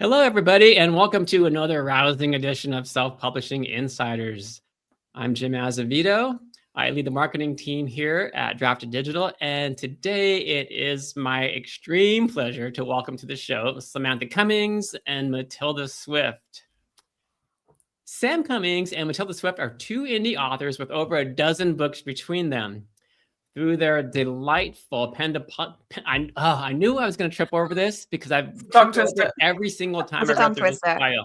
Hello, everybody, and welcome to another rousing edition of Self-Publishing Insiders. I'm Jim Azevedo. I lead the marketing team here at Drafted Digital, and today it is my extreme pleasure to welcome to the show Samantha Cummings and Matilda Swift. Sam Cummings and Matilda Swift are two indie authors with over a dozen books between them. Through their delightful pen to I knew I was going to trip over this because I've tripped over it every single time I read through this bio.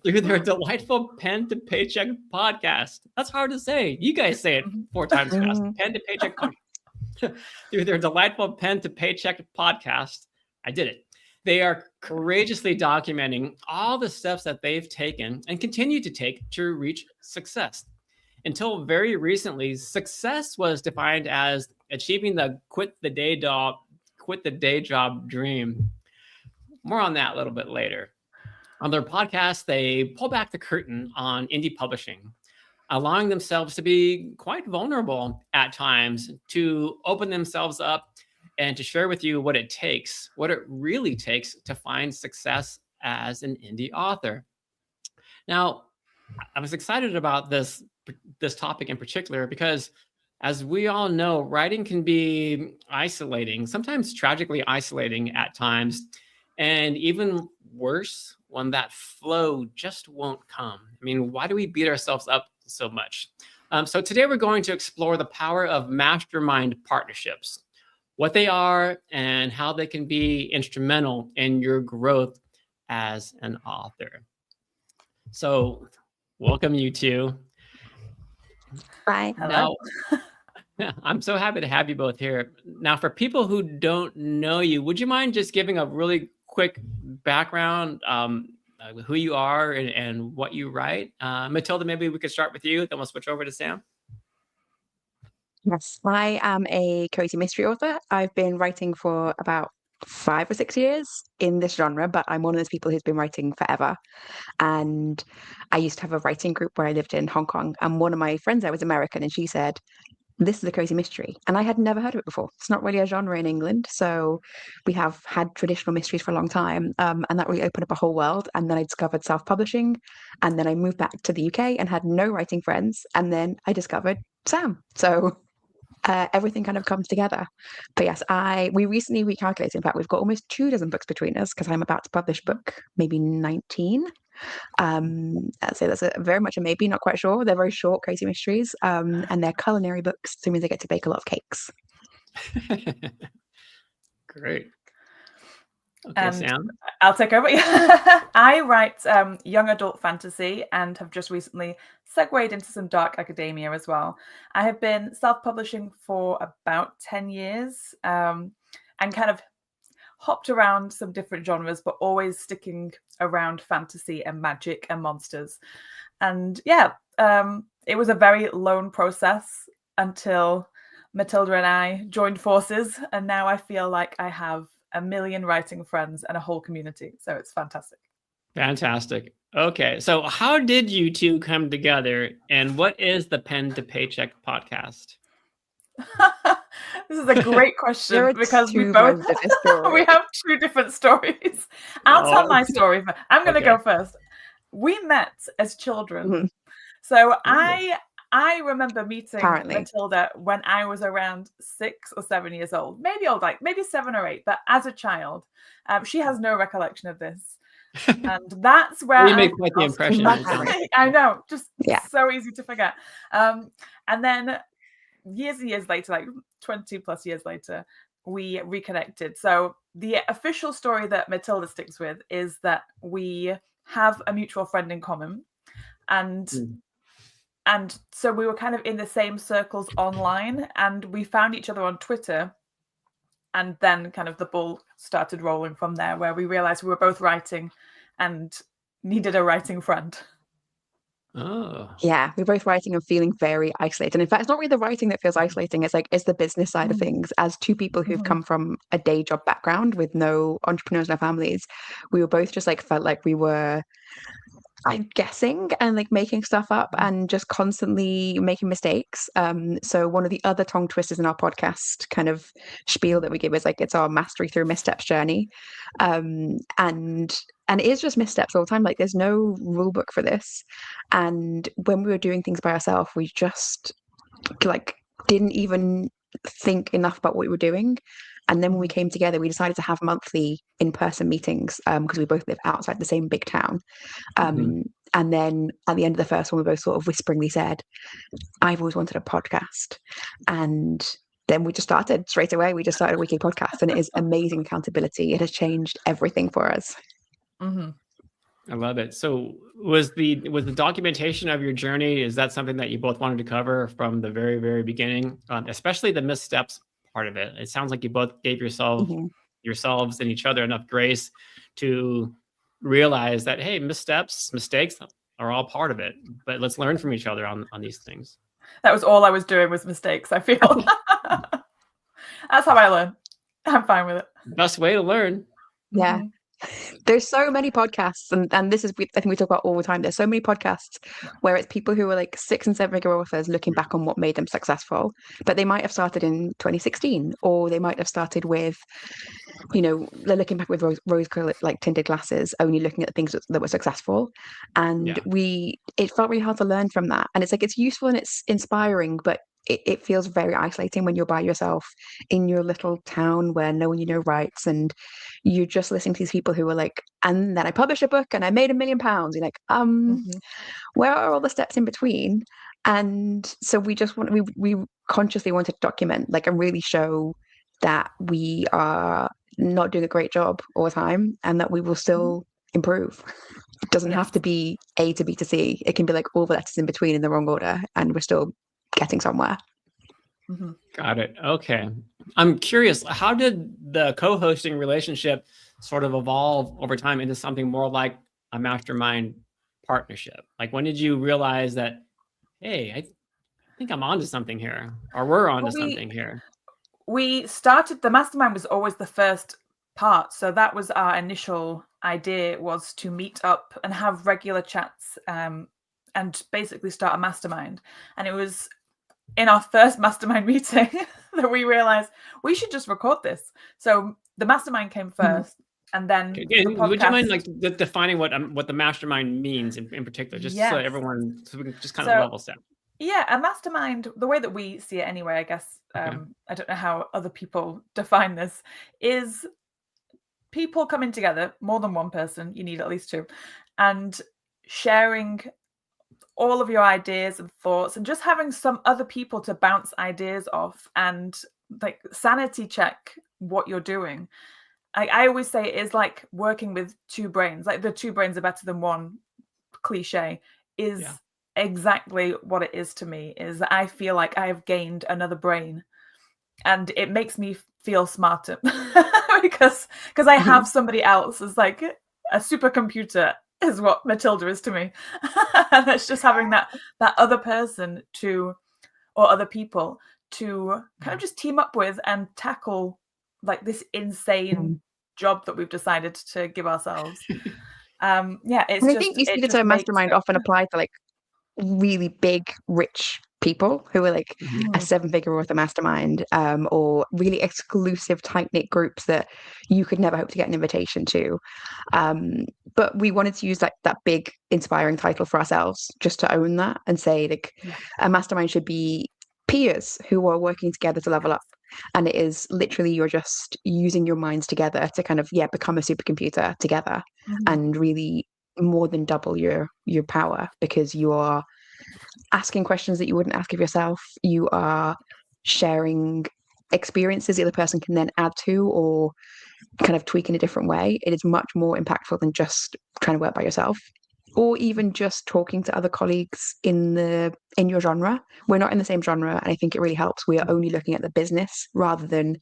Through their delightful pen to paycheck podcast. That's hard to say. You guys say it 4 times fast. Pen to paycheck podcast. Through their delightful pen to paycheck podcast. I did it. They are courageously documenting all the steps that they've taken and continue to take to reach success. Until very recently, success was defined as achieving the quit the day job dream. More on that a little bit later. On their podcast, they pull back the curtain on indie publishing, allowing themselves to be quite vulnerable at times, to open themselves up and to share with you what it really takes to find success as an indie author. Now, I was excited about this topic in particular because, as we all know, writing can be isolating, sometimes tragically isolating at times, and even worse when that flow just won't come. I mean, why do we beat ourselves up so much? So today we're going to explore the power of mastermind partnerships, what they are and how they can be instrumental in your growth as an author. So welcome, you two. Bye. Now, I'm so happy to have you both here. Now, for people who don't know you, would you mind just giving a really quick background, who you are and what you write? Matilda, maybe we could start with you, then we'll switch over to Sam. Yes, I am a cozy mystery author. I've been writing for about 5 or 6 years in this genre, but I'm one of those people who's been writing forever. And I used to have a writing group where I lived in Hong Kong, and one of my friends there was American, and she said, "This is a cozy mystery," and I had never heard of it before. It's not really a genre in England, so we have had traditional mysteries for a long time, and that really opened up a whole world. And then I discovered self-publishing, and then I moved back to the UK and had no writing friends, and then I discovered Sam. So everything kind of comes together. But yes, we recently recalculated. In fact, we've got almost 2 dozen books between us because I'm about to publish book maybe 19. So that's very much a maybe, not quite sure. They're very short, crazy mysteries, and they're culinary books, so it means I get to bake a lot of cakes. Great. Okay, Sam. I'll take over. I write young adult fantasy and have just recently segued into some dark academia as well. I have been self-publishing for about 10 years and kind of hopped around some different genres, but always sticking around fantasy and magic and monsters. And it was a very lone process until Matilda and I joined forces, and now I feel like I have a million writing friends and a whole community. So it's fantastic. Fantastic. Okay, so how did you two come together, and what is the Pen to Paycheck podcast? This is a great question because we both we have 2 different stories. I'll tell my story. I'm going to go first. We met as children. Mm-hmm. So I remember meeting Matilda when I was around 6 or 7 years old, maybe 7 or 8. But as a child, she has no recollection of this, and that's where you make quite the impression. I know, just so easy to forget. And then years and years later, like 20 plus years later, we reconnected. So the official story that Matilda sticks with is that we have a mutual friend in common, and so we were kind of in the same circles online, and we found each other on Twitter, and then kind of the ball started rolling from there, where we realized we were both writing and needed a writing friend. Oh. Yeah, we're both writing and feeling very isolated. And in fact, it's not really the writing that feels isolating. It's the business side of things. As 2 people who've come from a day job background with no entrepreneurs in our families, we were both just felt like we were I'm guessing and like making stuff up and just constantly making mistakes. So one of the other tongue twisters in our podcast kind of spiel that we give is like it's our mastery through missteps journey. And it is just missteps all the time. Like there's no rule book for this. And when we were doing things by ourselves, we just like didn't even think enough about what we were doing. And then when we came together, we decided to have monthly in-person meetings because we both live outside the same big town. And then at the end of the first one, we both sort of whisperingly said, I've always wanted a podcast. And then we just started straight away. We just started a weekly podcast, and it is amazing accountability. It has changed everything for us. I love it. So was the documentation of your journey, is that something that you both wanted to cover from the very, very beginning, especially the missteps part of it? It sounds like you both gave yourselves and each other enough grace to realize that, hey, mistakes are all part of it, but let's learn from each other on these things. That was all I was doing was mistakes, I feel. That's how I learn. I'm fine with it. Best way to learn. Yeah. There's so many podcasts, and this is, I think we talk about all the time. There's so many podcasts where it's people who are like 6 and 7 figure authors looking back on what made them successful, but they might have started in 2016, or they might have started with, you know, they're looking back with rose-colored like tinted glasses, only looking at the things that were successful. And it felt really hard to learn from that. And it's like, it's useful and it's inspiring, but it feels very isolating when you're by yourself in your little town where no one you know writes, and you're just listening to these people who are like, and then I published a book and I made £1 million. You're like, where are all the steps in between? And so we consciously wanted to document, like, and really show that we are not doing a great job all the time, and that we will still improve. It doesn't have to be A to B to C. It can be like all the letters in between in the wrong order, and we're still getting somewhere. Got it. Okay. I'm curious, how did the co-hosting relationship sort of evolve over time into something more like a mastermind partnership? Like, when did you realize that, hey, I think I'm onto something here, or we're onto something here? We started, the mastermind was always the first part. So that was our initial idea, was to meet up and have regular chats and basically start a mastermind. And it was in our first mastermind meeting that we realized we should just record this. So the mastermind came first, and then the podcast. Would you mind like defining what the mastermind means in particular, just so everyone, so we can just kind of level set? Yeah, a mastermind, the way that we see it anyway, I guess, I don't know how other people define this, is people coming together, more than one person, you need at least 2, and sharing all of your ideas and thoughts, and just having some other people to bounce ideas off and like sanity check what you're doing. I always say it is like working with 2 brains, like the 2 brains are better than one cliche is exactly what it is to me. Is I feel like I have gained another brain, and it makes me feel smarter because I have somebody else as like a supercomputer is what Matilda is to me. And it's just having that other person or other people to kind of just team up with and tackle like this insane job that we've decided to give ourselves. It's and I think you see the term mastermind often applied to like really big, rich people who are like a 7-figure author mastermind, or really exclusive, tight-knit groups that you could never hope to get an invitation to. But we wanted to use like that big, inspiring title for ourselves, just to own that and say like a mastermind should be peers who are working together to level up. And it is literally, you're just using your minds together to kind of become a supercomputer together, and really more than double your power, because you are asking questions that you wouldn't ask of yourself. You are sharing experiences the other person can then add to or kind of tweak in a different way. It is much more impactful than just trying to work by yourself, or even just talking to other colleagues in your genre. We're not in the same genre, and I think it really helps. We are only looking at the business rather than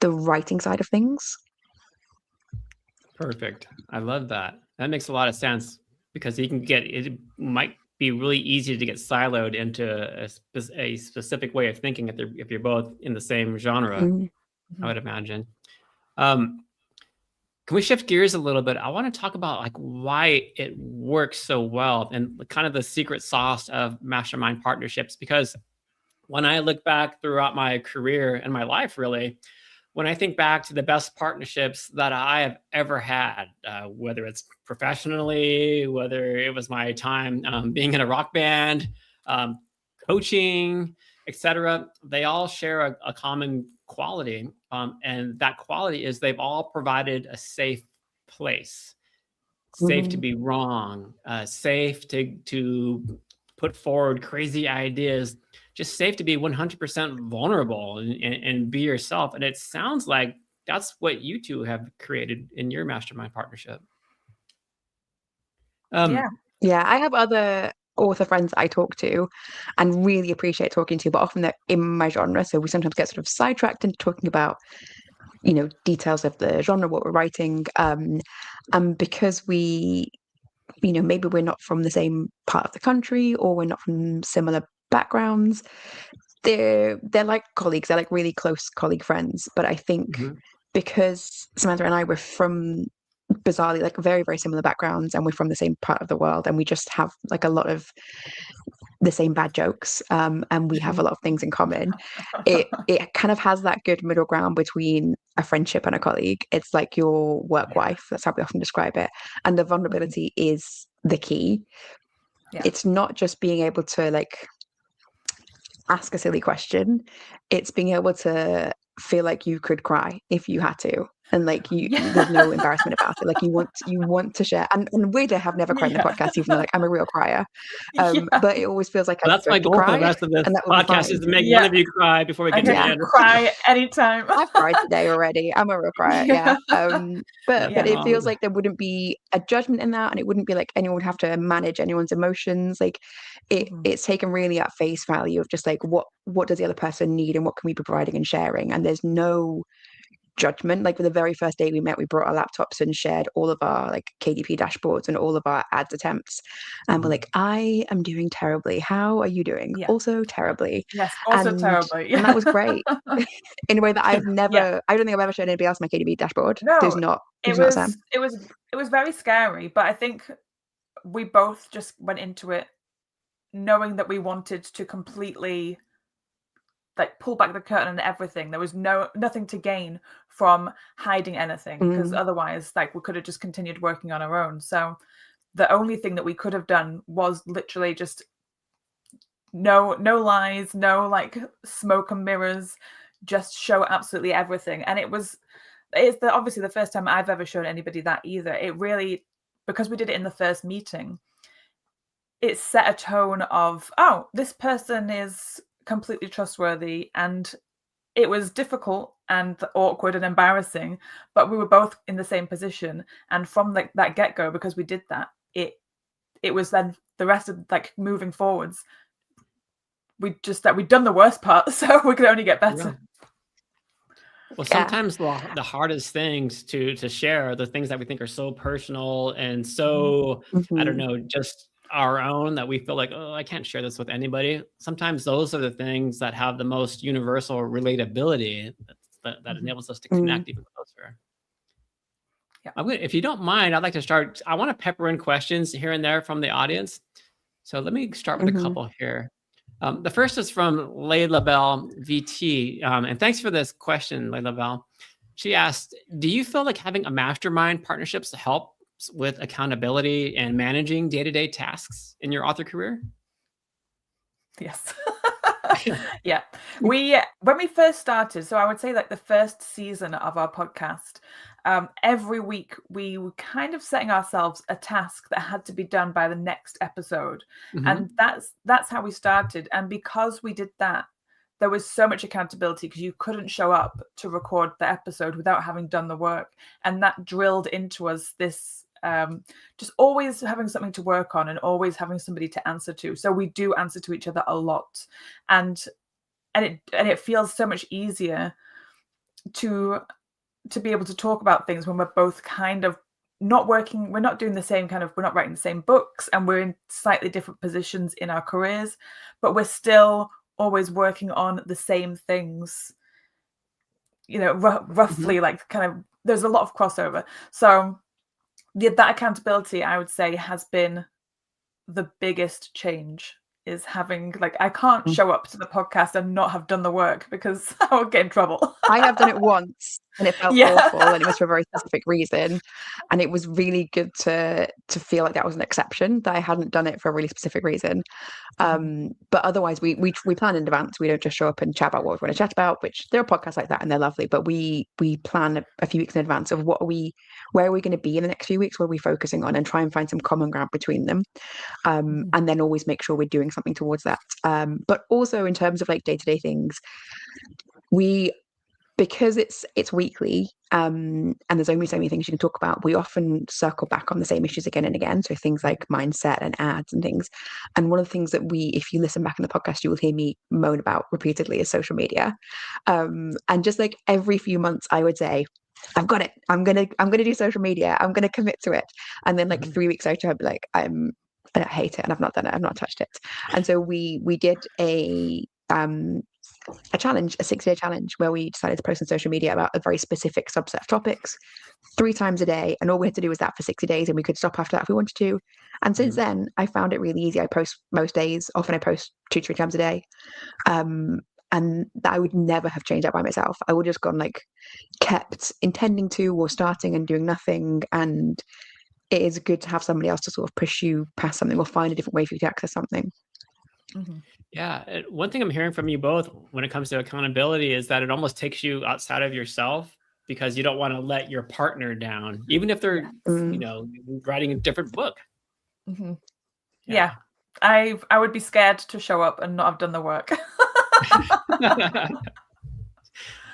the writing side of things. Perfect. I love that. That makes a lot of sense, because it might be really easy to get siloed into a specific way of thinking if you're both in the same genre, I would imagine. Can we shift gears a little bit? I want to talk about like why it works so well and kind of the secret sauce of mastermind partnerships. Because when I look back throughout my career and my life, really, when I think back to the best partnerships that I have ever had, whether it's professionally, whether it was my time being in a rock band, coaching, etc., they all share a common quality. And that quality is they've all provided a safe place, safe to be wrong, safe to put forward crazy ideas, just safe to be 100% vulnerable and be yourself. And it sounds like that's what you two have created in your mastermind partnership. Yeah, I have other author friends that I talk to and really appreciate talking to, but often they're in my genre. So we sometimes get sort of sidetracked into talking about, details of the genre, what we're writing. And because we, maybe we're not from the same part of the country or we're not from similar backgrounds, they're like colleagues, they're like really close colleague friends. But I think because Samantha and I were from bizarrely like very, very similar backgrounds and we're from the same part of the world and we just have like a lot of the same bad jokes, and we have a lot of things in common, it kind of has that good middle ground between a friendship and a colleague. It's like your work wife, that's how we often describe it, and the vulnerability is the key. It's not just being able to like ask a silly question, it's being able to feel like you could cry if you had to, and like there's no embarrassment about it. Like you want to share, and we have never cried in the podcast, even though like I'm a real crier, but it always feels like that's my goal for the rest of this podcast is to make one of you cry before we get to the end. Cry anytime. I've cried today already. I'm a real crier. But it feels like there wouldn't be a judgment in that, and it wouldn't be like anyone would have to manage anyone's emotions. Like it's taken really at face value of just like what does the other person need and what can we be providing and sharing, and there's no judgment. Like for the very first day we met, we brought our laptops and shared all of our like KDP dashboards and all of our ads attempts, and we're like, I am doing terribly, how are you doing? Also terribly. Yes, also terribly. And that was great. In a way that I've never I don't think I've ever shown anybody else my KDP dashboard. No, it was very scary, but I think we both just went into it knowing that we wanted to completely like pull back the curtain on everything. There was nothing to gain from hiding anything, because otherwise like we could have just continued working on our own. So the only thing that we could have done was literally just no lies, no like smoke and mirrors, just show absolutely everything. And it's obviously the first time I've ever shown anybody that either. It really, because we did it in the first meeting, it set a tone of, oh, this person is completely trustworthy. And it was difficult and awkward and embarrassing, but we were both in the same position. And from like that get-go, because we did that, it was then the rest of like moving forwards, we'd done the worst part, so we could only get better. Well, sometimes the hardest things to share are the things that we think are so personal and so I don't know, just our own, that we feel like, oh, I can't share this with anybody. Sometimes those are the things that have the most universal relatability that enables us to connect even closer. If you don't mind, I'd like to start. I want to pepper in questions here and there from the audience. So let me start with a couple here. The first is from Layla Bell VT. And thanks for this question, Layla Bell. She asked, do you feel like having a mastermind partnerships help with accountability and managing day-to-day tasks in your author career? Yes. Yeah. When we first started, so I would say like the first season of our podcast, every week we were kind of setting ourselves a task that had to be done by the next episode. And that's how we started. And because we did that, there was so much accountability, because you couldn't show up to record the episode without having done the work. And that drilled into us this just always having something to work on and always having somebody to answer to. So we do answer to each other a lot, and it feels so much easier to be able to talk about things when we're both kind of not working. We're not doing the same kind of, we're not writing the same books, and we're in slightly different positions in our careers, but we're still always working on the same things, roughly like kind of there's a lot of crossover. So that accountability, I would say, has been the biggest change. Is having, like, I can't show up to the podcast and not have done the work because I would get in trouble. I have done it once and it felt awful, and it was for a very specific reason, and it was really good to feel like that was an exception, that I hadn't done it for a really specific reason. But otherwise we plan in advance. We don't just show up and chat about what we want to chat about, which there are podcasts like that and they're lovely, but we plan a few weeks in advance of where are we going to be in the next few weeks, what are we focusing on, and try and find some common ground between them, and then always make sure we're doing something towards that. But also in terms of like day-to-day things, because it's weekly, and there's only so many things you can talk about, we often circle back on the same issues again and again. So things like mindset and ads and things. And one of the things that if you listen back in the podcast, you will hear me moan about repeatedly is social media. And just like every few months, I would say, I've got it. I'm gonna do social media. I'm gonna commit to it. And then like 3 weeks later, I'd be like, I hate it, and I've not done it. I've not touched it. And so we did a challenge, a 6-day challenge, where we decided to post on social media about a very specific subset of topics 3 times a day, and all we had to do was that for 60 days, and we could stop after that if we wanted to. And since then I found it really easy. I post most days. Often I post 2-3 times a day, and I would never have changed that by myself. I would have just gone like kept intending to, or starting and doing nothing. And it is good to have somebody else to sort of push you past something or find a different way for you to access something. Yeah. One thing I'm hearing from you both when it comes to accountability is that it almost takes you outside of yourself, because you don't want to let your partner down, even if they're, writing a different book. Yeah. I would be scared to show up and not have done the work.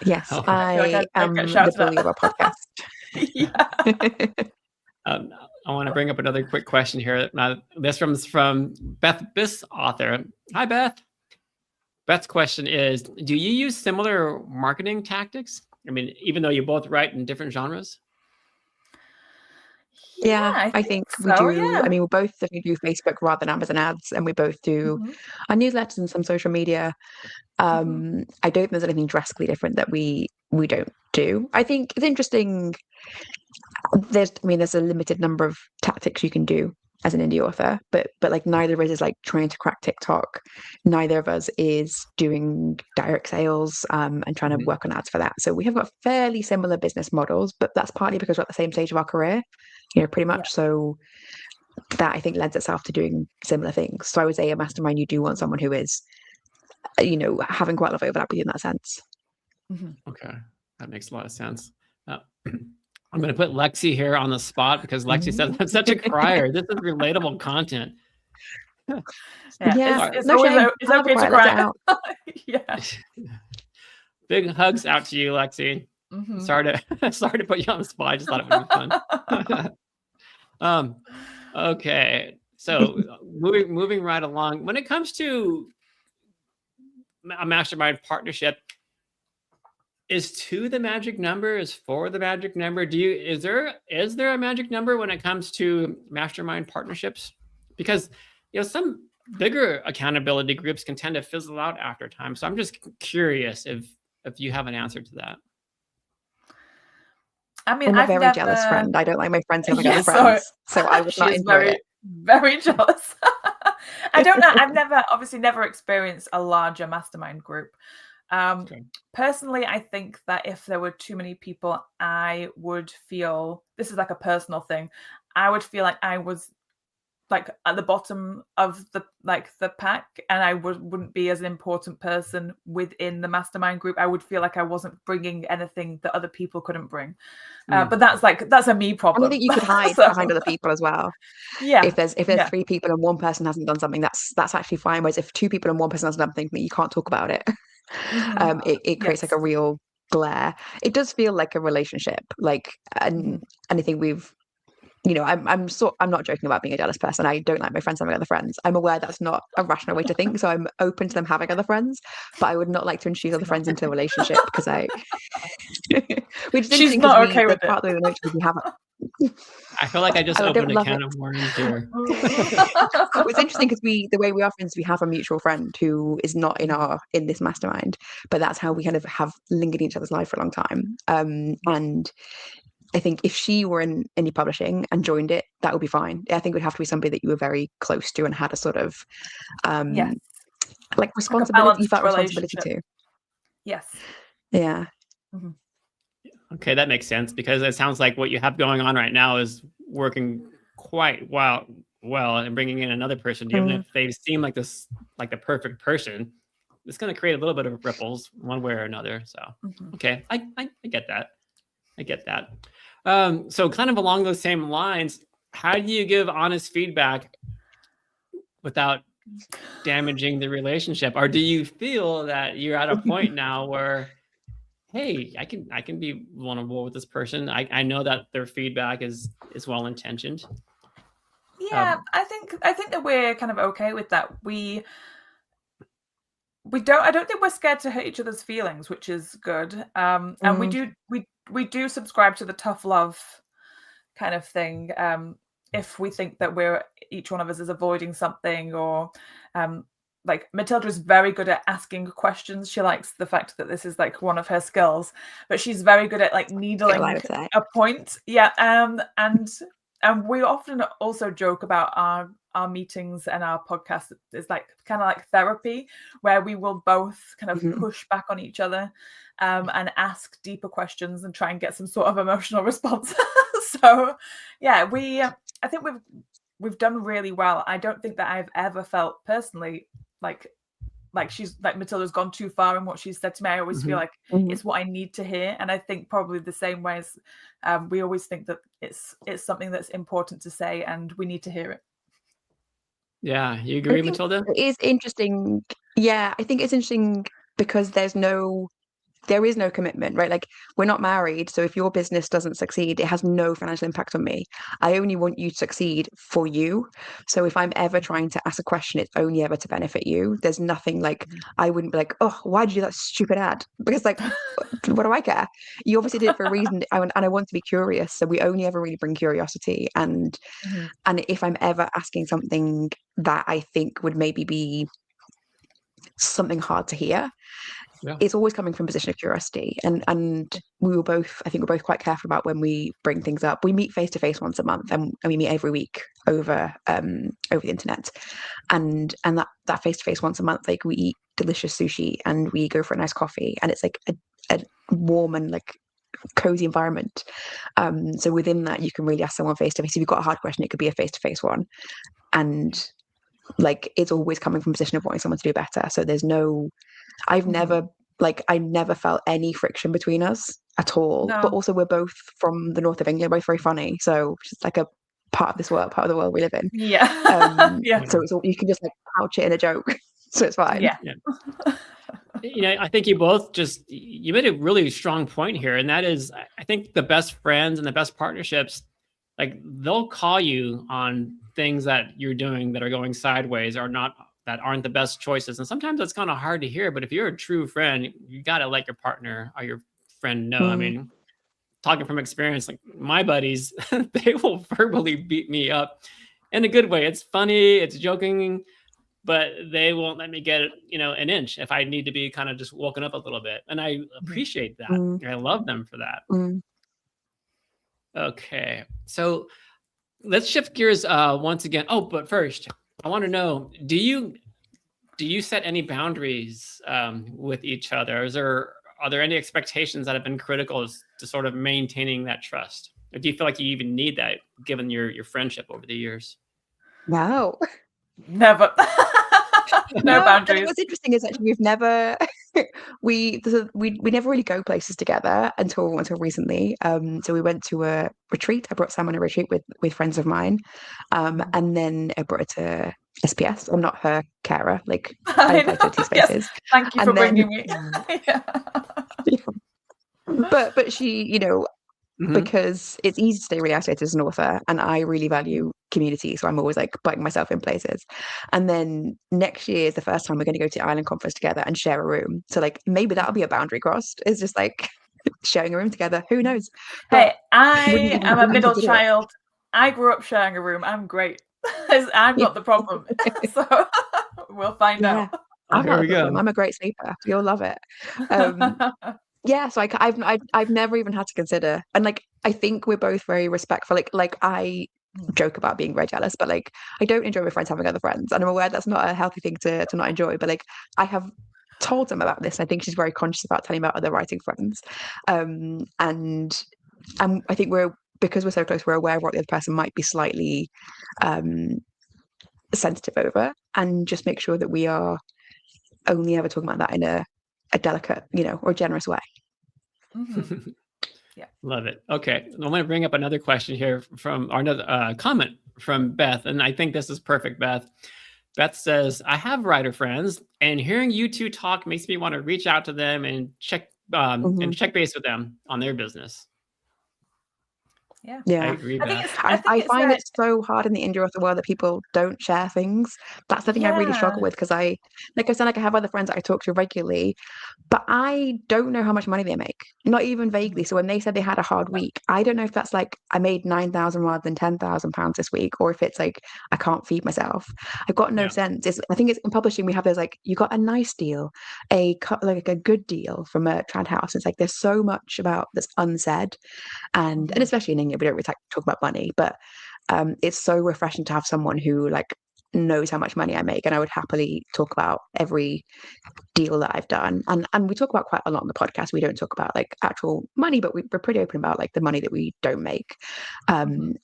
Yes, I am the bully of our podcast. I want to bring up another quick question here. This comes from Beth Biss, author. Hi, Beth. Beth's question is, do you use similar marketing tactics? I mean, even though you both write in different genres? Yeah, I think we do. Yeah. I mean, we both do Facebook rather than Amazon ads, and we both do our newsletters and some social media. I don't think there's anything drastically different that we don't do. I think it's interesting. There's a limited number of tactics you can do as an indie author, but like neither of us is like trying to crack TikTok. Neither of us is doing direct sales and trying to work on ads for that. So we have got fairly similar business models, but that's partly because we're at the same stage of our career, pretty much. So that I think lends itself to doing similar things. So I would say a mastermind, you do want someone who is, having quite a lot of overlap with you in that sense. Okay, that makes a lot of sense. I'm going to put Lexi here on the spot because Lexi says I'm such a crier. This is relatable content. It's okay to cry. Yeah. Big hugs out to you, Lexi. Sorry to put you on the spot. I just thought it would be fun. Okay, so moving right along. When it comes to a mastermind partnership, is 2 the magic number? Is 4 the magic number? Is there a magic number when it comes to mastermind partnerships? Because some bigger accountability groups can tend to fizzle out after time. So I'm just curious if you have an answer to that. I mean, I'm a very jealous friend. I don't like my friends having other friends, so I would not enjoy it. Very jealous. I don't know. I've obviously never experienced a larger mastermind group. Personally, I think that if there were too many people, I would feel, this is like a personal thing, I would feel like I was like at the bottom of the pack, and I wouldn't be as an important person within the mastermind group. I would feel like I wasn't bringing anything that other people couldn't bring. But that's a me problem. I think you could hide behind other people as well. Yeah. If there's 3 people and one person hasn't done something, that's actually fine. Whereas if 2 people and one person hasn't done something, you can't talk about it. It creates like a real glare. It does feel like a relationship, and I think we've, I'm not joking about being a jealous person. I don't like my friends having other friends. I'm aware that's not a rational way to think, so I'm open to them having other friends, but I would not like to introduce other friends into a relationship because which she's not okay with it. Partly the nature we have. I feel like I just I don't opened a love can it. of worms here. It's interesting because the way we are friends, we have a mutual friend who is not in this mastermind, but that's how we kind of have lingered in each other's life for a long time. And I think if she were in indie publishing and joined it, that would be fine. I think it would have to be somebody that you were very close to and had a sort of Yes. like responsibility. You balanced felt responsibility relationship. to. Yes. Yeah. Okay, that makes sense because it sounds like what you have going on right now is working quite well, and bringing in another person, even if they seem like this, like the perfect person, it's going to create a little bit of ripples one way or another. So, okay, I get that. I get that. So kind of along those same lines, how do you give honest feedback without damaging the relationship? Or do you feel that you're at a point now where, hey, I can be vulnerable with this person. I know that their feedback is well intentioned. Yeah, I think that we're kind of okay with that. I don't think we're scared to hurt each other's feelings, which is good. And we do subscribe to the tough love kind of thing. If we think that each one of us is avoiding something, or like Matilda is very good at asking questions. She likes the fact that this is like one of her skills, but she's very good at like needling a point. Yeah. And we often also joke about our meetings and our podcast is like kind of like therapy, where we will both kind of push back on each other and ask deeper questions and try and get some sort of emotional response. So yeah, I think we've done really well. I don't think that I've ever felt personally like she's like Matilda's gone too far in what she's said to me. I always feel like it's what I need to hear, and I think probably the same way as we always think that it's something that's important to say and we need to hear it. Yeah, you agree, Matilda? It is interesting. Yeah, I think it's interesting because there is no commitment, right? Like, we're not married, so if your business doesn't succeed, it has no financial impact on me. I only want you to succeed for you. So if I'm ever trying to ask a question, it's only ever to benefit you. There's nothing like, I wouldn't be like, oh, why'd you do that stupid ad? Because like, what do I care? You obviously did it for a reason, and I want to be curious. So we only ever really bring curiosity. And if I'm ever asking something that I think would maybe be something hard to hear, it's always coming from a position of curiosity. And we were both, I think we're both quite careful about when we bring things up. We meet face to face once a month, and we meet every week over the internet. And that face to face once a month, like, we eat delicious sushi and we go for a nice coffee, and it's like a warm and like cozy environment. So within that, you can really ask someone face to face. If you've got a hard question, it could be a face to face one, and like, it's always coming from a position of wanting someone to do better. So there's no, I've never felt any friction between us at all. No. But also, we're both from the north of England, both very funny. So it's like a part of the world we live in. Yeah. So it's all, you can just like couch it in a joke. So it's fine. Yeah. You know, I think you made a really strong point here. And that is, I think the best friends and the best partnerships, like, they'll call you on things that you're doing that are going sideways or not, that aren't the best choices. And sometimes it's kind of hard to hear, but if you're a true friend, you got to let your partner or your friend know. I mean, talking from experience, like, my buddies, they will verbally beat me up in a good way. It's funny, it's joking, but they won't let me get, an inch if I need to be kind of just woken up a little bit. And I appreciate that. I love them for that. Okay. So let's shift gears once again. Oh, but first, I want to know, do you set any boundaries with each other? Are there any expectations that have been critical to sort of maintaining that trust? Or do you feel like you even need that given your friendship over the years? No. Never. No boundaries. What's interesting is actually we've never we never really go places together until recently. So we went to a retreat. I brought Sam on a retreat with friends of mine, and then I brought her to SPS. I'm not her carer. Like, I invited her to spaces. Yes. Thank you for bringing me. But she, because it's easy to stay really isolated as an author, and I really value community, so I'm always like butting myself in places. And then next year is the first time we're going to go to the Island Conference together and share a room. So like, maybe that'll be a boundary crossed. It's just like sharing a room together. Who knows? Hey, I am a middle child. I grew up sharing a room. I'm great. I'm not the problem. So we'll find out. Oh, I'm here not we the problem. go. I'm a great sleeper. You'll love it. Yeah, so I've never even had to consider, and like I think we're both very respectful. Like I joke about being very jealous, but like I don't enjoy my friends having other friends, and I'm aware that's not a healthy thing to not enjoy. But like I have told them about this. I think she's very conscious about telling about other writing friends, and I think because we're so close, we're aware of what the other person might be slightly sensitive over, and just make sure that we are only ever talking about that in a delicate, or a generous way. Mm-hmm. Yeah. Love it. Okay. I'm going to bring up another question here or another comment from Beth. And I think this is perfect, Beth. Beth says, I have writer friends, and hearing you two talk makes me want to reach out to them and check base with them on their business. Yeah. I agree, Beth. I find it so hard in the indie author world that people don't share things. That's the thing I really struggle with, because I have other friends that I talk to regularly, but I don't know how much money they make, not even vaguely. So when they said they had a hard week, I don't know if that's like I made £9,000 rather than £10,000 this week, or if it's like I can't feed myself. I've got no sense. I think it's in publishing we have those like, you got a nice deal, a good deal from a trad house. It's like there's so much about that's unsaid, and especially in England we don't really talk about money, but it's so refreshing to have someone who like knows how much money I make, and I would happily talk about every deal that I've done, and we talk about quite a lot on the podcast. We don't talk about like actual money, but we're pretty open about like the money that we don't make. And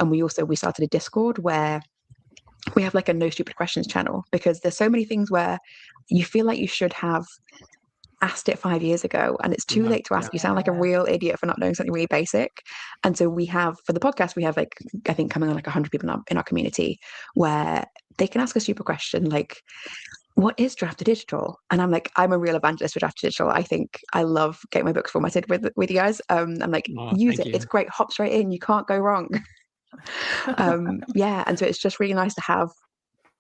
we started a Discord where we have like a no stupid questions channel, because there's so many things where you feel like you should have asked it 5 years ago and it's too late to ask. You sound like a real idiot for not knowing something really basic. And so we have, for the podcast, we have like, I think coming on like 100 people in our community, where they can ask a stupid question like, what is Draft to Digital? And I'm like, I'm a real evangelist for Draft to Digital. I think I love getting my books formatted with you guys. I'm like, use it. It's great. Hop straight in. You can't go wrong. And so it's just really nice to have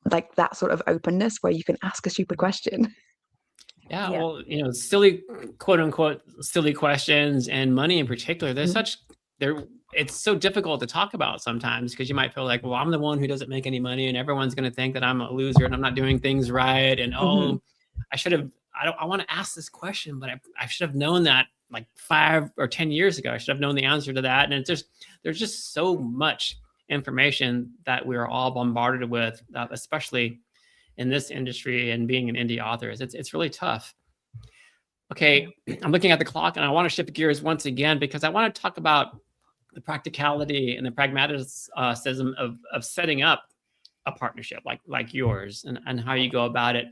like that sort of openness where you can ask a stupid question. Yeah, well, silly, quote unquote, silly questions and money in particular, it's so difficult to talk about sometimes, because you might feel like, well, I'm the one who doesn't make any money and everyone's going to think that I'm a loser and I'm not doing things right. And, I want to ask this question, but I should have known that like 5 or 10 years ago. I should have known the answer to that. And there's just so much information that we're all bombarded with, especially in this industry and being an indie author. It's really tough. Okay, I'm looking at the clock and I want to shift gears once again, because I want to talk about the practicality and the pragmatism of setting up a partnership like yours, and how you go about it.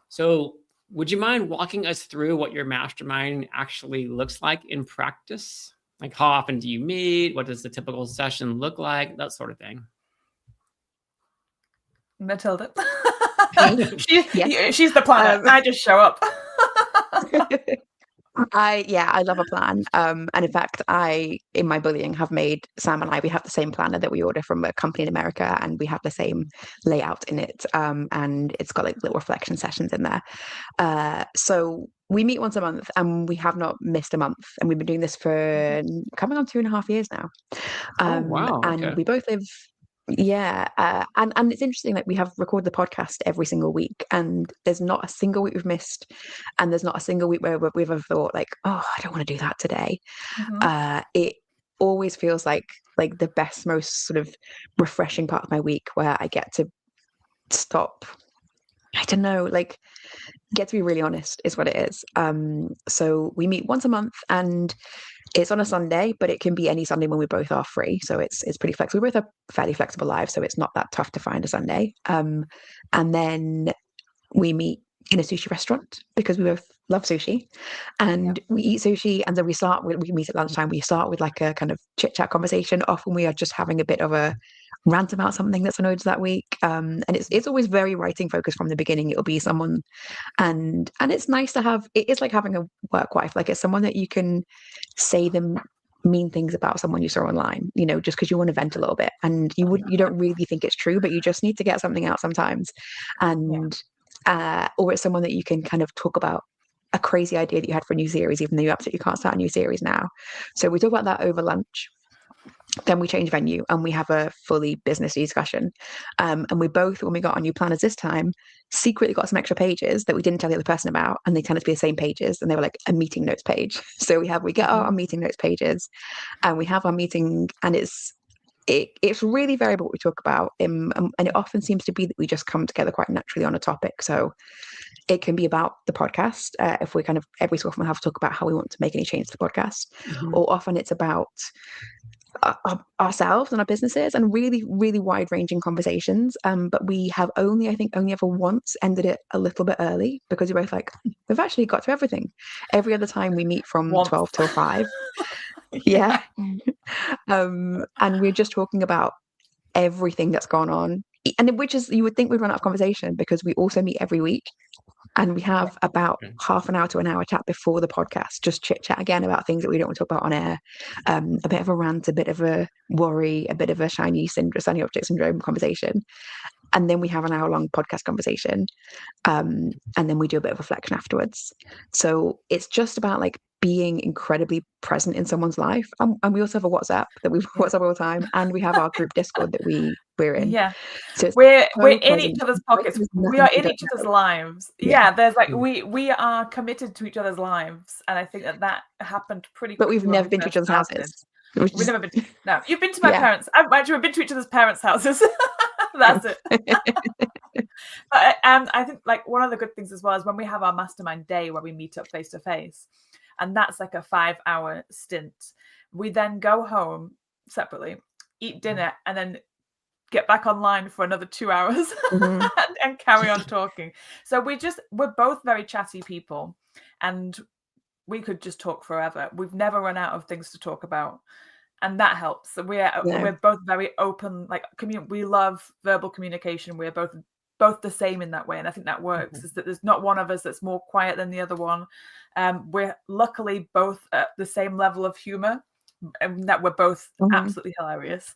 So would you mind walking us through what your mastermind actually looks like in practice? Like, how often do you meet? What does the typical session look like? That sort of thing. Matilda. She's the planner. I just show up. I love a plan. And in fact, in my bullying have made Sam and we have the same planner that we order from a company in America, and we have the same layout in it. And it's got like little reflection sessions in there. So we meet once a month, and we have not missed a month. And we've been doing this for coming on 2.5 years now. Wow. Okay. And we both live. And it's interesting that we have recorded the podcast every single week, and there's not a single week we've missed, and there's not a single week where we've ever thought like, oh, I don't want to do that today. It always feels like the best, most sort of refreshing part of my week, where I get to stop. I don't know, like get to be really honest is what it is. So we meet once a month, and it's on a Sunday, but it can be any Sunday when we both are free. So it's pretty flexible. We both have fairly flexible lives, so it's not that tough to find a Sunday. And then we meet in a sushi restaurant, because we both love sushi, and we eat sushi. And then we meet at lunchtime. We start with like a kind of chit chat conversation. Often we are just having a bit of a rant about something that's annoyed us that week. And it's always very writing focused from the beginning. It'll be someone, and it's nice to have. It's like having a work wife. Like it's someone that you can say them mean things about someone you saw online, just because you want to vent a little bit, and you don't really think it's true, but you just need to get something out sometimes. And or it's someone that you can kind of talk about a crazy idea that you had for a new series, even though you absolutely can't start a new series now. So we talk about that over lunch. then we change venue and we have a fully business discussion. And we both, when we got our new planners this time, secretly got some extra pages that we didn't tell the other person about, and they tended to be the same pages, and they were like a meeting notes page. So we get our meeting notes pages, and we have our meeting, and it's really variable what we talk about, and it often seems to be that we just come together quite naturally on a topic. So it can be about the podcast, if we kind of every so often have to talk about how we want to make any change to the podcast, or often it's about ourselves and our businesses, and really, really wide-ranging conversations. But we have only ever once ended it a little bit early, because we're both like, we've actually got to everything. Every other time we meet from 12 till 5. Yeah. And we're just talking about everything that's gone on, and which is, you would think we'd run out of conversation, because we also meet every week. And we have about half an hour to an hour chat before the podcast, just chit chat again about things that we don't want to talk about on air. A bit of a rant, a bit of a worry, a bit of a shiny object syndrome conversation. And then we have an hour long podcast conversation. And then we do a bit of reflection afterwards. So it's just about like being incredibly present in someone's life. And we also have a WhatsApp that we WhatsApp all the time. And we have our group Discord that we're in. Yeah. So we're in each other's pockets. We are in each other's lives. Yeah. There's like, we are committed to each other's lives. And I think that happened pretty quickly. But we've never been to each other's houses. We've never been to, no, you've been to my parents. We've been to each other's parents' houses. That's it. But I think like one of the good things as well is when we have our mastermind day where we meet up face to face, and that's like a 5-hour stint. We then go home separately, eat dinner, and then get back online for another 2 hours and carry on talking. So we're both very chatty people, and we could just talk forever. We've never run out of things to talk about. And that helps. We're both very open, like we love verbal communication. We're both the same in that way. And I think that works, is that there's not one of us that's more quiet than the other one. We're luckily both at the same level of humor, and that we're both absolutely hilarious.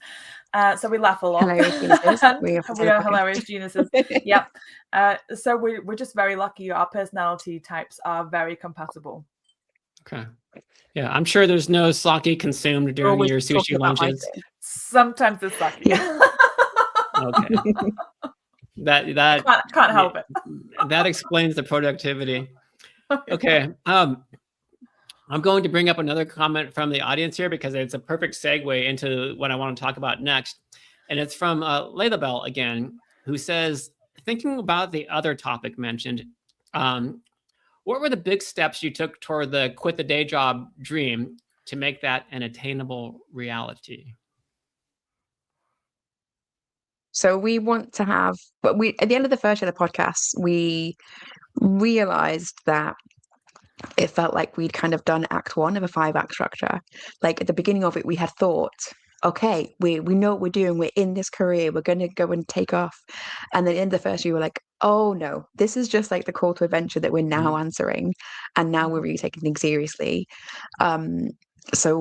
So we laugh a lot. Hilarious geniuses. We are hilarious geniuses. Yep. So we're just very lucky. Our personality types are very compatible. Okay. Yeah, I'm sure there's no sake consumed during your sushi lunches. Sometimes there's sake. Yeah. Okay. That can't help it. That explains the productivity. Okay. I'm going to bring up another comment from the audience here, because it's a perfect segue into what I want to talk about next. And it's from Laylabelle again, who says, thinking about the other topic mentioned, what were the big steps you took toward the quit the day job dream to make that an attainable reality? So we want to have, but at the end of the first year of the podcast, we realized that it felt like we'd kind of done act 1 of a 5-act structure. Like at the beginning of it, we had thought, okay, we know what we're doing. We're in this career. We're going to go and take off. And then in the first year, we were like, oh no, this is just like the call to adventure that we're now answering. And now we're really taking things seriously. So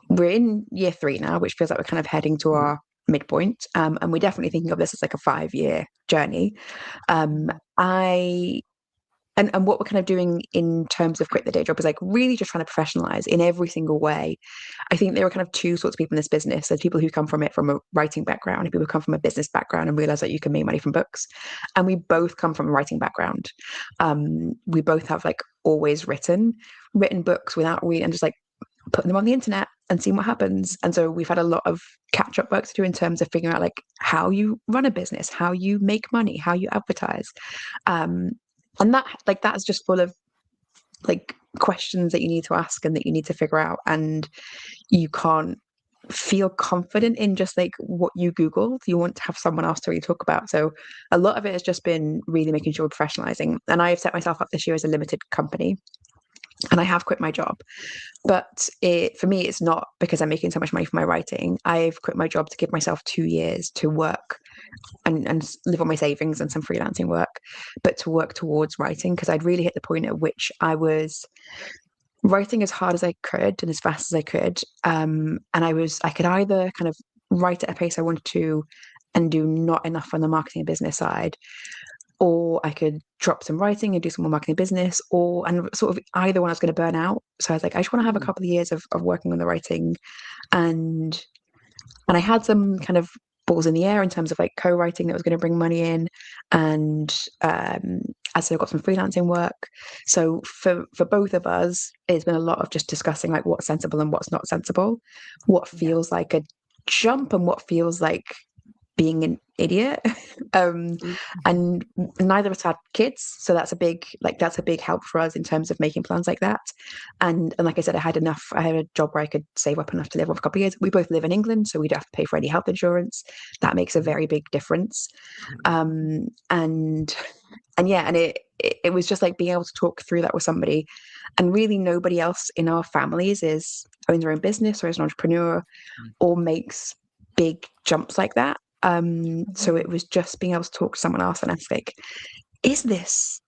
we're in year 3 now, which feels like we're kind of heading to our midpoint. And we're definitely thinking of this as like a 5-year journey. And what we're kind of doing in terms of quit the day job is like really just trying to professionalize in every single way. I think there are kind of 2 sorts of people in this business. There's people who come from it from a writing background, and people who come from a business background and realize that you can make money from books. And we both come from a writing background. We both have like always written books without reading, and just like putting them on the internet and seeing what happens. And so we've had a lot of catch-up work to do in terms of figuring out like how you run a business, how you make money, how you advertise. And that's just full of like questions that you need to ask and that you need to figure out. And you can't feel confident in just like what you Googled. You want to have someone else to really talk about. So a lot of it has just been really making sure we're professionalizing. And I've set myself up this year as a limited company, and I have quit my job. But for me, it's not because I'm making so much money for my writing. I've quit my job to give myself 2 years to work and live on my savings and some freelancing work, but to work towards writing, because I'd really hit the point at which I was writing as hard as I could and as fast as I could. And I could either kind of write at a pace I wanted to and do not enough on the marketing and business side, or I could drop some writing and do some more marketing business, and sort of either one I was going to burn out. So I was like, I just want to have a couple of years of working on the writing and And I had some kind of balls in the air in terms of like co-writing that was going to bring money in, and I still got some freelancing work. So for both of us, it's been a lot of just discussing like what's sensible and what's not sensible, what feels like a jump and what feels like being an idiot. And neither of us had kids, so that's a big help for us in terms of making plans like that. And like I said, I had a job where I could save up enough to live off a couple of years. We both live in England, so we don't have to pay for any health insurance. That makes a very big difference. And it was just like being able to talk through that with somebody. And really nobody else in our families owns their own business or is an entrepreneur or makes big jumps like that. So it was just being able to talk to someone else and ask, like, is this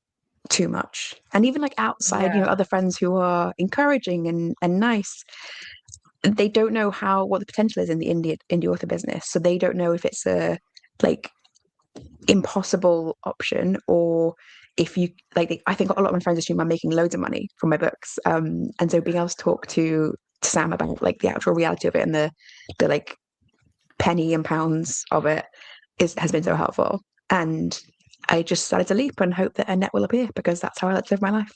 too much? And even like outside, other friends who are encouraging and nice, they don't know what the potential is in the indie author business. So they don't know if it's a like impossible option, or if you like, I think a lot of my friends assume I'm making loads of money from my books. And so being able to talk to Sam about like the actual reality of it and the like penny and pounds of it has been so helpful. And I just started to leap and hope that a net will appear, because that's how I like to live my life.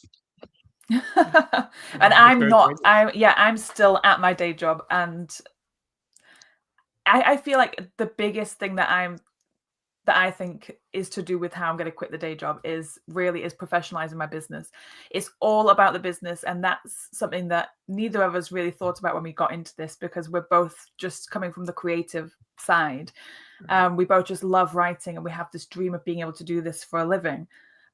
And I'm still at my day job, and I feel like the biggest thing that I think is to do with how I'm going to quit the day job is professionalizing my business. It's all about the business. And that's something that neither of us really thought about when we got into this, because we're both just coming from the creative side. We both just love writing, and we have this dream of being able to do this for a living.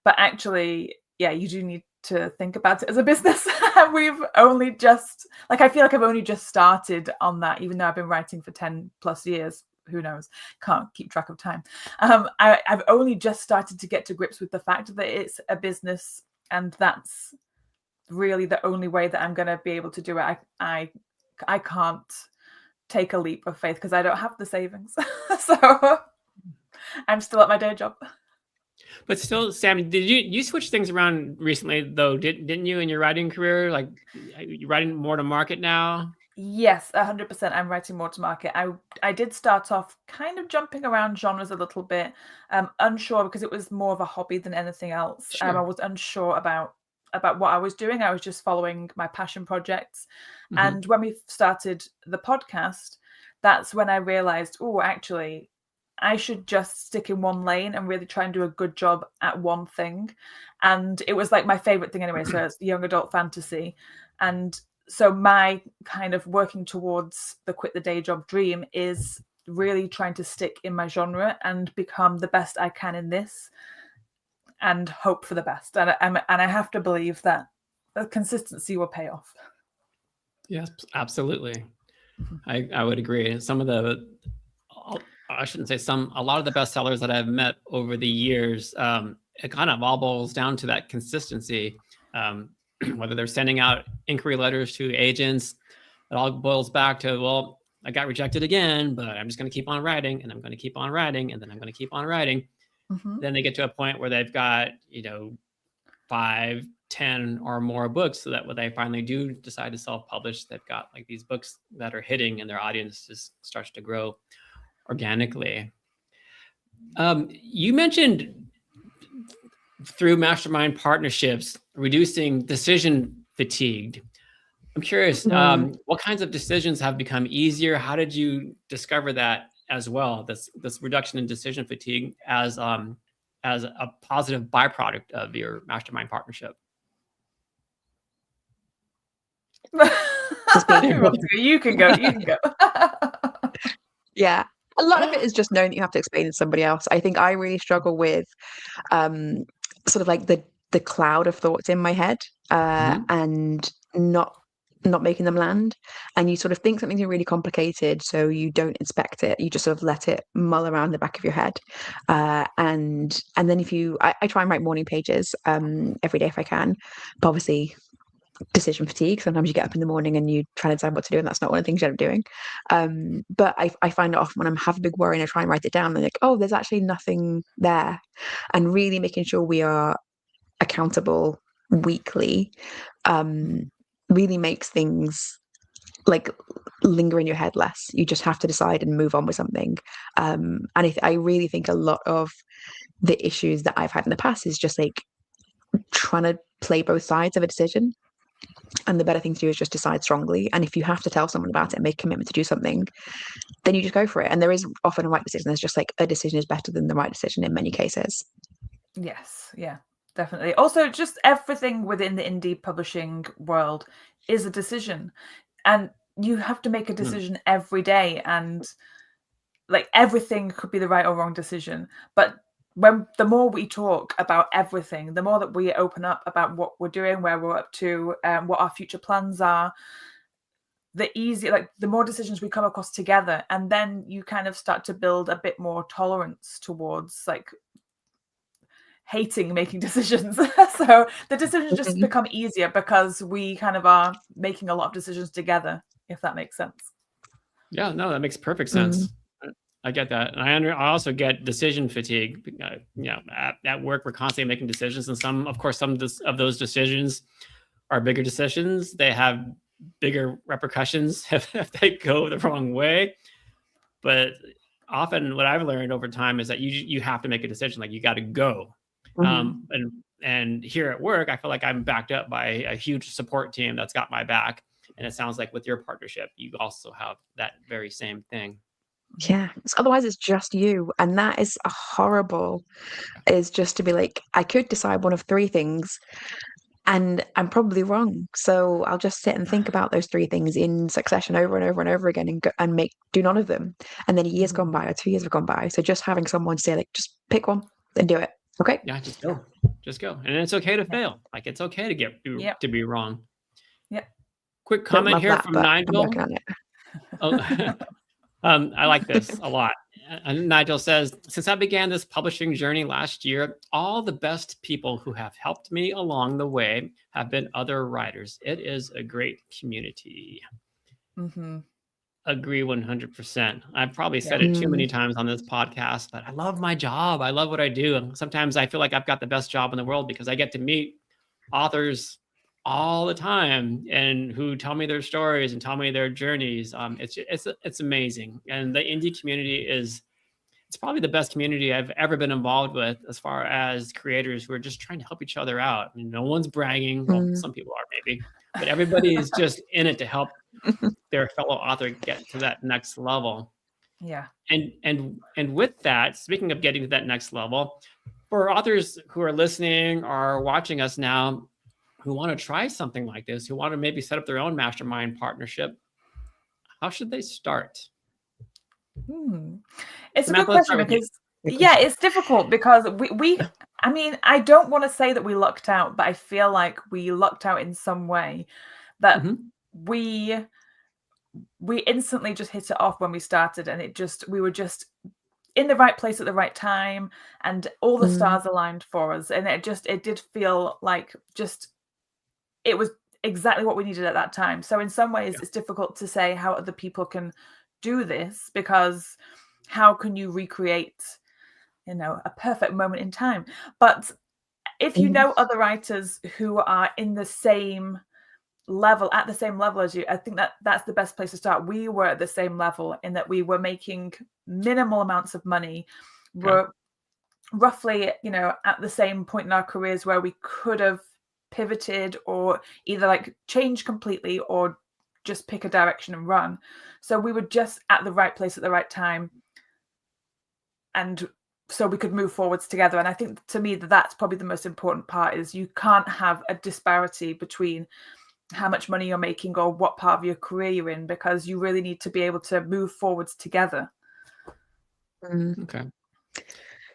But actually, you do need to think about it as a business. We've only just, I feel like I've only just started on that, even though I've been writing for 10 plus years. Who knows? Can't keep track of time. I've only just started to get to grips with the fact that it's a business, and that's really the only way that I'm going to be able to do it. I can't take a leap of faith because I don't have the savings. So I'm still at my day job. But still, Sam, did you switch things around recently though? Didn't you in your writing career? Like, you're writing more to market now? Yes, 100%. I'm writing more to market. I did start off kind of jumping around genres a little bit, unsure, because it was more of a hobby than anything else. Sure. I was unsure about what I was doing. I was just following my passion projects. And when we started the podcast, that's when I realized, actually, I should just stick in one lane and really try and do a good job at one thing. And it was like my favorite thing anyway. So it's young adult fantasy. And so my kind of working towards the quit the day job dream is really trying to stick in my genre and become the best I can in this, and hope for the best. And I have to believe that the consistency will pay off. Yes, absolutely. I would agree. Some of the, I shouldn't say some, a lot of the bestsellers that I've met over the years, it kind of all boils down to that consistency. Whether they're sending out inquiry letters to agents, it all boils back to, well, I got rejected again, but I'm just going to keep on writing, and I'm going to keep on writing, and then I'm going to keep on writing. Then they get to a point where they've got, 5, 10 or more books, so that when they finally do decide to self-publish, they've got like these books that are hitting, and their audience just starts to grow organically. You mentioned through Mastermind partnerships, reducing decision fatigue. I'm curious, what kinds of decisions have become easier? How did you discover that as well? This reduction in decision fatigue as a positive byproduct of your Mastermind partnership. You can go. Yeah. A lot of it is just knowing that you have to explain to somebody else. I think I really struggle with sort of like the cloud of thoughts in my head and not making them land. And you sort of think something's really complicated, so you don't inspect it. You just sort of let it mull around the back of your head. And then I try and write morning pages every day if I can. But obviously, decision fatigue. Sometimes you get up in the morning and you try to decide what to do, and that's not one of the things you end up doing. But I find it often when I'm have a big worry and I try and write it down, and like, there's actually nothing there. And really making sure we are accountable weekly really makes things like linger in your head less. You just have to decide and move on with something. And I really think a lot of the issues that I've had in the past is just like trying to play both sides of a decision. And the better thing to do is just decide strongly. And if you have to tell someone about it and make a commitment to do something, then you just go for it. And there is often a right decision. There's just like a decision is better than the right decision in many cases. Yes, yeah, definitely. Also, just everything within the indie publishing world is a decision. And you have to make a decision every day. And like everything could be the right or wrong decision. But the more we talk about everything, the more that we open up about what we're doing, where we're up to, what our future plans are, the easier, like the more decisions we come across together, and then you kind of start to build a bit more tolerance towards like hating making decisions. So the decisions just become easier because we kind of are making a lot of decisions together, if that makes sense. Yeah, no, that makes perfect sense. I get that. And I also get decision fatigue. At work, we're constantly making decisions. And some of those decisions are bigger decisions. They have bigger repercussions if they go the wrong way. But often what I've learned over time is that you have to make a decision. Like you got to go. And here at work, I feel like I'm backed up by a huge support team that's got my back. And it sounds like with your partnership, you also have that very same thing. Yeah. So otherwise, it's just you. And that is a horrible, is just to be like, I could decide one of three things and I'm probably wrong. So I'll just sit and think about those three things in succession over and over and over again and do none of them. And then a year's gone by or 2 years have gone by. So just having someone say like, just pick one and do it. Okay. Yeah, just go. And it's okay to fail. Like it's okay to to be wrong. Yeah. Quick comment here from Nigel. I like this a lot. Nigel says, since I began this publishing journey last year, all the best people who have helped me along the way have been other writers. It is a great community. Agree 100%. I've probably said it too many times on this podcast, but I love my job. I love what I do. And sometimes I feel like I've got the best job in the world because I get to meet authors all the time and who tell me their stories and tell me their journeys. It's amazing. And the indie community it's probably the best community I've ever been involved with as far as creators who are just trying to help each other out. And no one's bragging. Well, some people are maybe, but everybody is just in it to help their fellow author get to that next level. Yeah. And with that, speaking of getting to that next level, for authors who are listening or watching us now, who want to try something like this, who want to maybe set up their own mastermind partnership, how should they start? It's a good question because, it's difficult because I mean, I don't want to say that we lucked out, but I feel like we lucked out in some way that we instantly just hit it off when we started, and we were just in the right place at the right time, and all the stars aligned for us. And it did feel like it was exactly what we needed at that time. So in some ways, it's difficult to say how other people can do this, because how can you recreate, a perfect moment in time? But if you know other writers who are in the same level, at the same level as you, I think that's the best place to start. We were at the same level in that we were making minimal amounts of money. We're roughly, at the same point in our careers where we could have pivoted or either like change completely or just pick a direction and run. So we were just at the right place at the right time, and so we could move forwards together. And I think to me that's probably the most important part, is you can't have a disparity between how much money you're making or what part of your career you're in, because you really need to be able to move forwards together. Okay.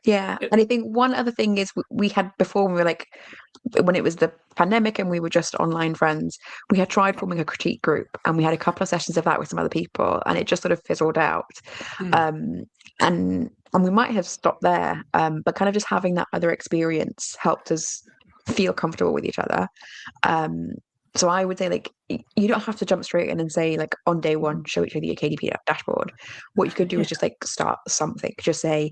Yeah. And I think one other thing is we had before, when it was the pandemic and we were just online friends, we had tried forming a critique group, and we had a couple of sessions of that with some other people, and it just sort of fizzled out. And we might have stopped there, but kind of just having that other experience helped us feel comfortable with each other. So I would say, like, you don't have to jump straight in and say, like, on day one, show each other your KDP dashboard. What you could do is just like start something. Just say,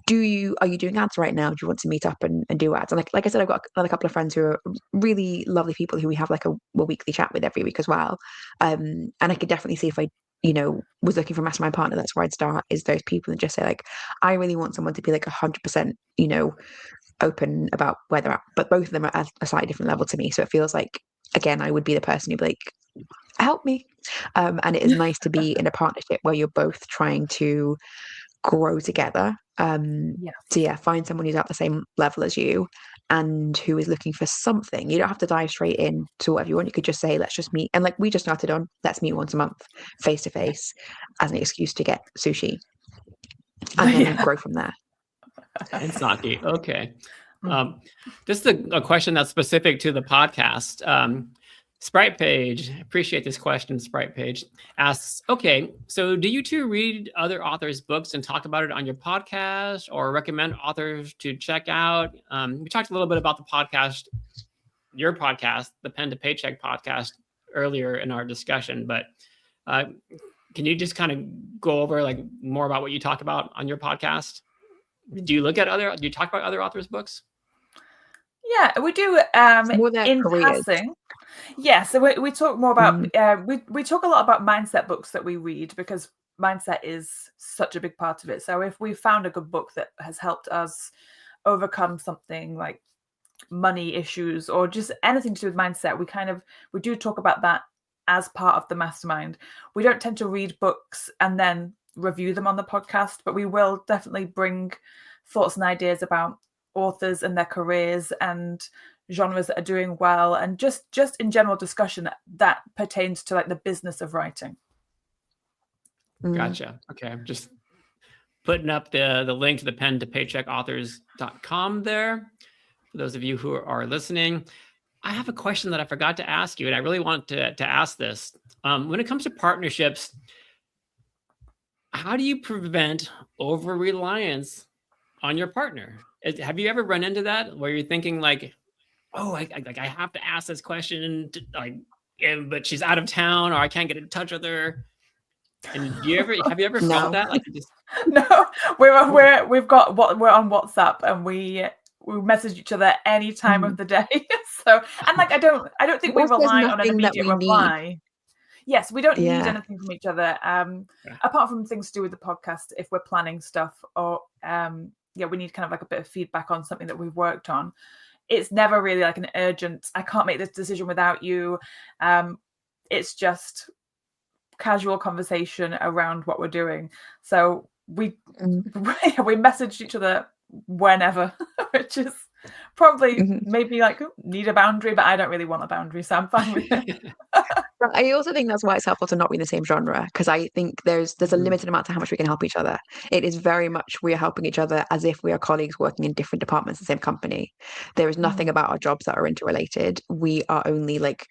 are you doing ads right now? Do you want to meet up and do ads? And like I said, I've got another couple of friends who are really lovely people who we have like a weekly chat with every week as well. And I could definitely see if I was looking for a mastermind partner, that's where I'd start, is those people and just say like, I really want someone to be like 100%, open about where they're at. But both of them are at a slightly different level to me. So it feels like, again, I would be the person who'd be like, help me. And it is nice to be in a partnership where you're both trying to grow together. So yeah, find someone who's at the same level as you and who is looking for something. You don't have to dive straight in to whatever you want. You could just say, let's just meet. And like we just started on, let's meet once a month, face to face, as an excuse to get sushi and then grow from there. And sake. Okay. This is a question that's specific to the podcast. Sprite Page, appreciate this question. Sprite Page asks, okay, so do you two read other authors' books and talk about it on your podcast or recommend authors to check out? We talked a little bit about the podcast, your podcast, the Pen to Paycheck podcast earlier in our discussion, but can you just kind of go over like more about what you talk about on your podcast? Do you talk about other authors' books? Yeah, we do in passing. Yeah, so we talk more about we talk a lot about mindset books that we read because mindset is such a big part of it. So if we found a good book that has helped us overcome something like money issues or just anything to do with mindset, we do talk about that as part of the mastermind. We don't tend to read books and then review them on the podcast, but we will definitely bring thoughts and ideas about authors and their careers and genres that are doing well, and just in general discussion that pertains to like the business of writing. Gotcha. Okay, I'm just putting up the link to the pen to paycheck authors.com there for those of you who are listening. I have a question that I forgot to ask you, and I really want to ask this. When it comes to partnerships, how do you prevent over-reliance on your partner? Have you ever run into that where you're thinking like, oh, I have to ask this question, but she's out of town or I can't get in touch with her? And have you ever felt that? Like No, we're on WhatsApp and we message each other any time of the day. So, and like I don't think we rely on an immediate reply. Yes, we don't need anything from each other. Apart from things to do with the podcast, if we're planning stuff or we need kind of like a bit of feedback on something that we've worked on. It's never really like an urgent, I can't make this decision without you. It's just casual conversation around what we're doing. So we message each other whenever, which is probably maybe like need a boundary, but I don't really want a boundary, so I'm fine with it. I also think that's why it's helpful to not be in the same genre, because I think there's a limited amount to how much we can help each other. It is very much we are helping each other as if we are colleagues working in different departments of the same company. There is nothing about our jobs that are interrelated. We are only like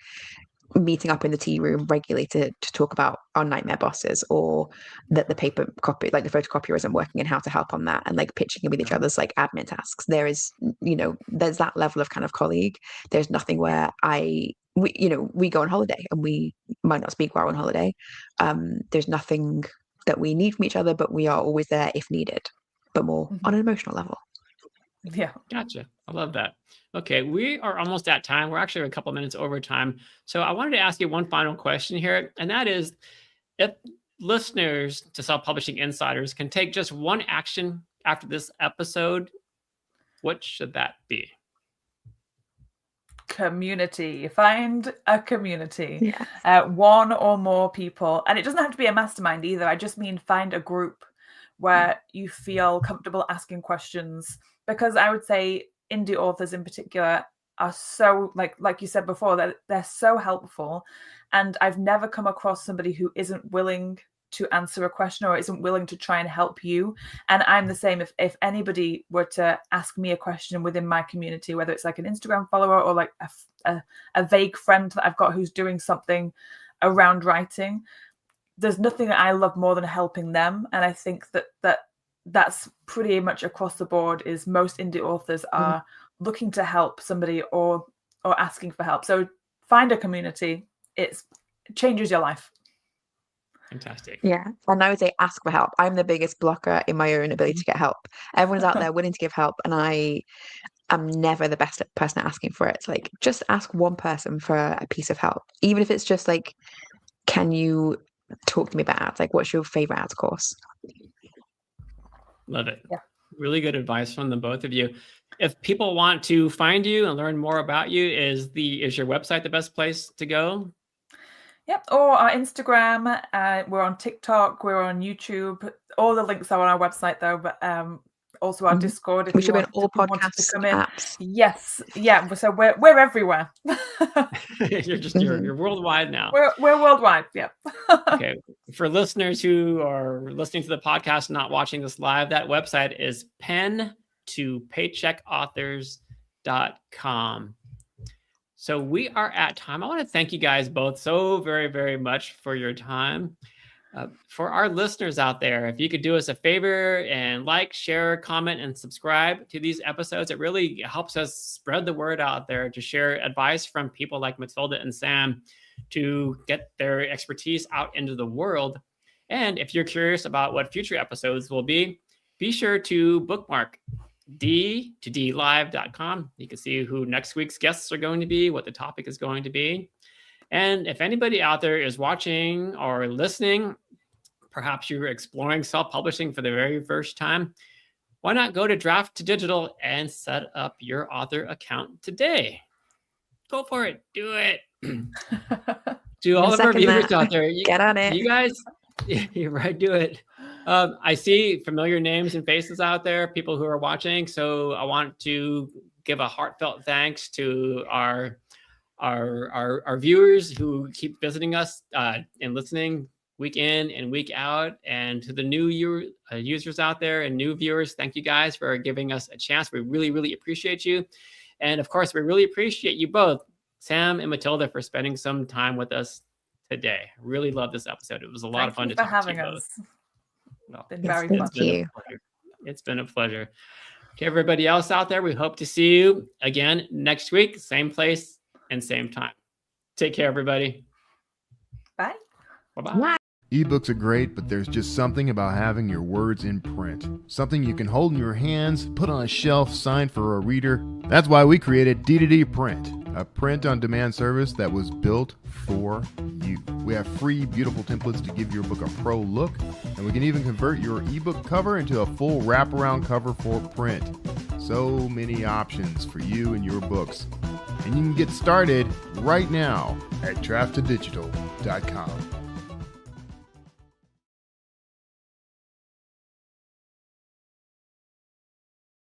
meeting up in the tea room regularly to talk about our nightmare bosses, or that the paper copy, like the photocopier isn't working and how to help on that, and like pitching with each other's like admin tasks. There is, there's that level of kind of colleague. There's nothing where we go on holiday and we might not speak while we're on holiday. There's nothing that we need from each other, but we are always there if needed, but more on an emotional level. Yeah. Gotcha. I love that. Okay. We are almost at time. We're actually a couple of minutes over time. So I wanted to ask you one final question here. And that is, if listeners to Self-Publishing Insiders can take just one action after this episode, what should that be? Community. Find a community. One or more people. And it doesn't have to be a mastermind either. I just mean find a group where you feel comfortable asking questions, because I would say indie authors in particular are so, like you said before, that they're so helpful, and I've never come across somebody who isn't willing to answer a question or isn't willing to try and help you. And I'm the same. If anybody were to ask me a question within my community, whether it's like an Instagram follower or like a vague friend that I've got who's doing something around writing, there's nothing that I love more than helping them. And I think that's pretty much across the board, is most indie authors are looking to help somebody or asking for help. So find a community. It changes your life. Fantastic. Yeah. And I would say ask for help. I'm the biggest blocker in my own ability to get help. Everyone's out there willing to give help, and I am never the best person at asking for it. It's like, just ask one person for a piece of help. Even if it's just like, can you talk to me about ads. Like, what's your favorite ads course? Love it. Yeah. Really good advice from the both of you. If people want to find you and learn more about you, is your website the best place to go? Yep, or our Instagram. We're on TikTok. We're on YouTube. All the links are on our website, though. But also our Discord. If We you should be on want all people wanted to podcast come in. apps. Yes, yeah. So we're everywhere. You're worldwide now. We're worldwide. Yeah. Okay. For listeners who are listening to the podcast, not watching this live, that website is pen2paycheckauthors.com. So we are at time. I want to thank you guys both so very, very much for your time. For our listeners out there, if you could do us a favor and like, share, comment, and subscribe to these episodes, it really helps us spread the word out there to share advice from people like Matilda and Sam to get their expertise out into the world. And if you're curious about what future episodes will be sure to bookmark d2dlive.com. You can see who next week's guests are going to be, what the topic is going to be. And if anybody out there is watching or listening, perhaps you're exploring self-publishing for the very first time, why not go to Draft to Digital and set up your author account today? Go for it. Do it. To all of our viewers out there, get on it. You guys, you're right, do it. I see familiar names and faces out there, people who are watching. So I want to give a heartfelt thanks to our viewers who keep visiting us and listening week in and week out, and to the new users out there and new viewers, thank you guys for giving us a chance. We really, really appreciate you. And of course, we really appreciate you both, Sam and Matilda, for spending some time with us today. Really love this episode. It was a lot of fun to talk to you both. Well, been very fun. Thank you. It's been a pleasure. To everybody else out there, we hope to see you again next week, same place and same time. Take care, everybody. Bye. Bye-bye. Bye. Ebooks are great, but there's just something about having your words in print. Something you can hold in your hands, put on a shelf, sign for a reader. That's why we created D2D Print, a print-on-demand service that was built for you. We have free, beautiful templates to give your book a pro look, and we can even convert your ebook cover into a full wraparound cover for print. So many options for you and your books. And you can get started right now at draftedigital.com.